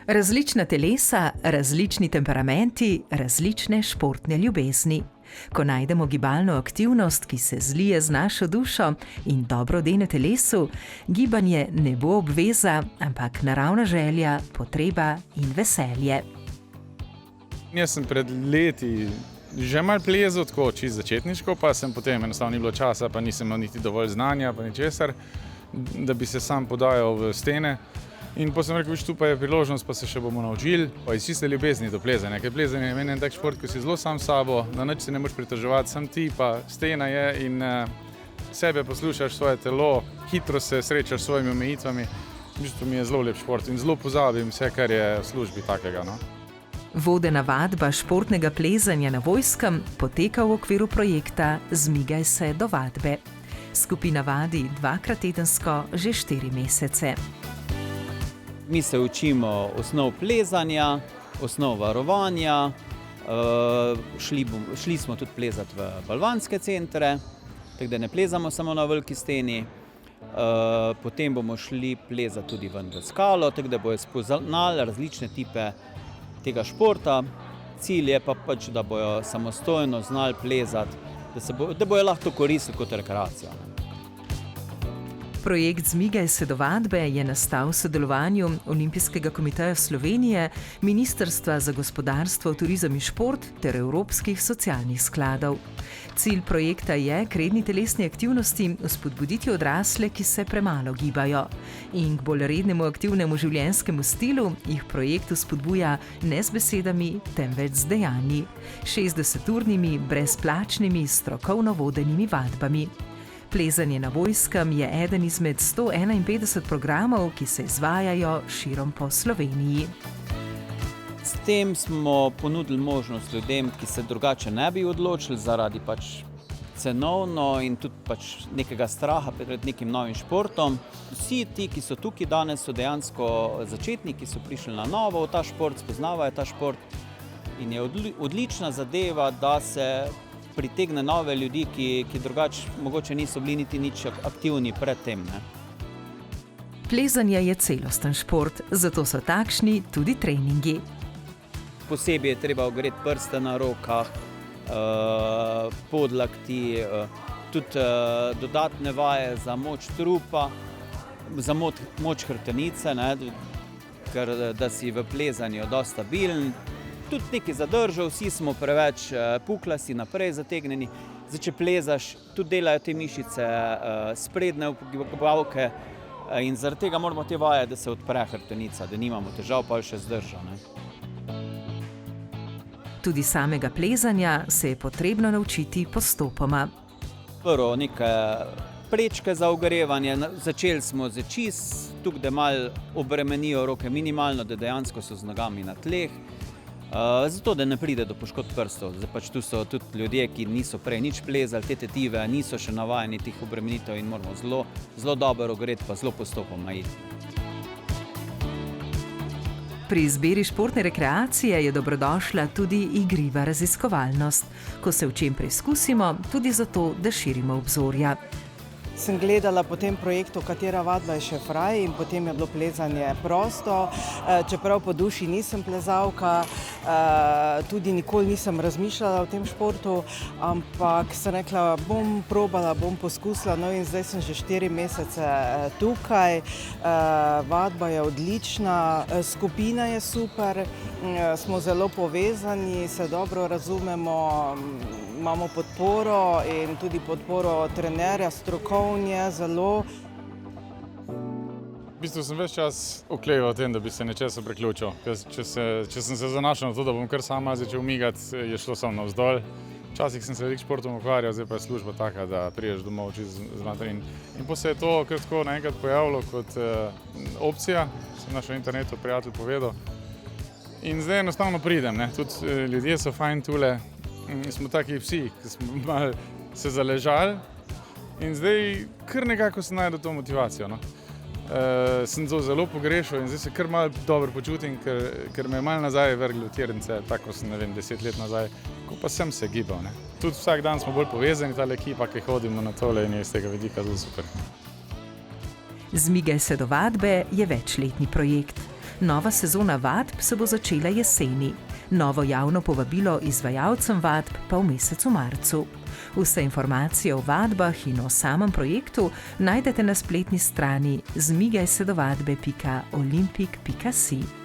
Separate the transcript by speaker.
Speaker 1: Različna telesa, različni temperamenti, različne športne ljubezni. Ko najdemo gibalno aktivnost, ki se zlije z našo dušo in dobro dene telesu, gibanje ne bo obveza, ampak naravna želja, potreba in veselje.
Speaker 2: Jaz sem pred leti že malo plezal, tako čisto začetniško, pa sem potem enostavno ni bilo časa, pa nisem imel niti dovolj znanja, pa ničesar, da bi se sam podajal v stene. In potem sem rekel, tu pa je priložnost, pa se še bomo naučili. Pa iz čiste ljubezni do plezanja, ker plezanje je meni en tak šport, ko si zelo sam s sabo, na nič se ne moreš pritoževati, sam ti, pa stena je in sebe poslušaš, svoje telo, hitro se srečaš s svojimi omejitvami. V bistvu mi je zelo lep šport in zelo pozabim vse, kar je v službi takega. No?
Speaker 1: Vodena vadba športnega plezanja na Vojskem poteka v okviru projekta Zmigaj se do vadbe. Skupina vadi 2krat tedensko že 4 mesece.
Speaker 3: Mi se učimo osnov plezanja, osnov varovanja, šli smo tudi plezati v balvanske centre, tako da ne plezamo samo na veliki steni. Potem bomo šli plezati tudi ven v skalo, tako da bojo spoznali različne tipe tega športa. Cilj je pa pač, da bojo samostojno znali plezati, da bojo lahko to koristili kot rekreacijo.
Speaker 1: Projekt Zmigaj se do vadbe je nastal v sodelovanju Olimpijskega komiteja Slovenije, Ministrstva za gospodarstvo, turizem in šport ter Evropskih socialnih skladov. Cilj projekta je k redni telesni aktivnosti vzpodbuditi odrasle, ki se premalo gibajo. In k bolj rednemu aktivnemu življenjskemu stilu jih projekt vzpodbuja ne z besedami, temveč z dejanji. 60-urnimi, brezplačnimi, strokovno vodenimi vadbami. Plezanje na Vojskem je eden izmed 151 programov, ki se izvajajo širom po Sloveniji.
Speaker 3: S tem smo ponudili možnost ljudem, ki se drugače ne bi odločili zaradi pač cenovno in tudi pač nekega straha pred nekim novim športom. Vsi ti, ki so tukaj danes, so dejansko začetniki, so prišli na novo v ta šport, spoznavajo ta šport in je odlična zadeva, da se pritegne nove ljudi, ki drugače mogoče niso bili niti nič aktivni pred tem. Ne?
Speaker 1: Plezanje je celosten šport, zato so takšni tudi treningi.
Speaker 3: Posebej je treba ogreti prste na rokah, podlakti, tudi dodatne vaje za moč trupa, za moč hrbtenice, ne? Ker da si v plezanju dosti stabilen. Tudi nekaj zadržal, vsi smo preveč puklasi, naprej zategnjeni. Zdaj, če plezaš, tudi delajo te mišice sprednje poglavke in zaradi tega moramo te vaje, da se odpre hrbtenica, da nimamo težav, pa še zdržal. Ne?
Speaker 1: Tudi samega plezanja se je potrebno naučiti postopoma.
Speaker 3: Prvo neke prečke za ogrevanje, začeli smo z čist, tukaj da malo obremenijo roke minimalno, da dejansko so z nogami na tleh. Zato, da ne pride do poškodb prstov. Zdaj pač tu so tudi ljudje, ki niso prej nič plezali, te tetive niso še navajeni teh obremenitev in moramo zelo dobro ogreti, pa zelo postopoma iti.
Speaker 1: Pri izbiri športne rekreacije je dobrodošla tudi igriva raziskovalnost, ko se v čem preizkusimo, tudi zato, da širimo obzorja.
Speaker 4: Sem gledala po tem projektu, katera vadba je še fraj in potem je bilo plezanje prosto. Čeprav po duši nisem plezalka, tudi nikoli nisem razmišljala o tem športu, ampak sem rekla, bom probala, bom poskusila, no in zdaj sem že 4 mesece tukaj. Vadba je odlična, skupina je super, smo zelo povezani, se dobro razumemo, imamo podporo in tudi podporo trenerja, strokovnje, zelo.
Speaker 2: V bistvu sem ves čas okleval o tem, da bi se nečesa priključil. Če sem se zanašal na to, da bom kar sama začel migati, je šlo samo navzdol. Včasih sem se veliko športom ukvarjal, zdaj pa je služba taka, da priješ domov znotraj. In potem se je to kar tako naenkrat pojavilo kot opcija, sem našel na internetu, prijatelj povedal. In zdaj enostavno pridem, ne. Tudi ljudje so fajn tule. Smo taki psi, ki smo malo se zaležali in zdaj kar nekako sem najdel to motivacijo. No. Sem to zelo pogrešal in zdaj se kar malo dobro počutim, ker me je malo nazaj vrgli v tirnice, tako sem, 10 let nazaj, ko pa sem se gibal. Ne. Tudi vsak dan smo bolj povezani, tale ekipa, ki hodimo na tole in je iz tega vidika zelo super.
Speaker 1: Zmigaj se do vadbe je večletni projekt. Nova sezona vadb se bo začela jeseni. Novo javno povabilo izvajalcem vadb pa v mesecu marcu. Vse informacije o vadbah in o samem projektu najdete na spletni strani zmigajsedovadbe.olimpik.si.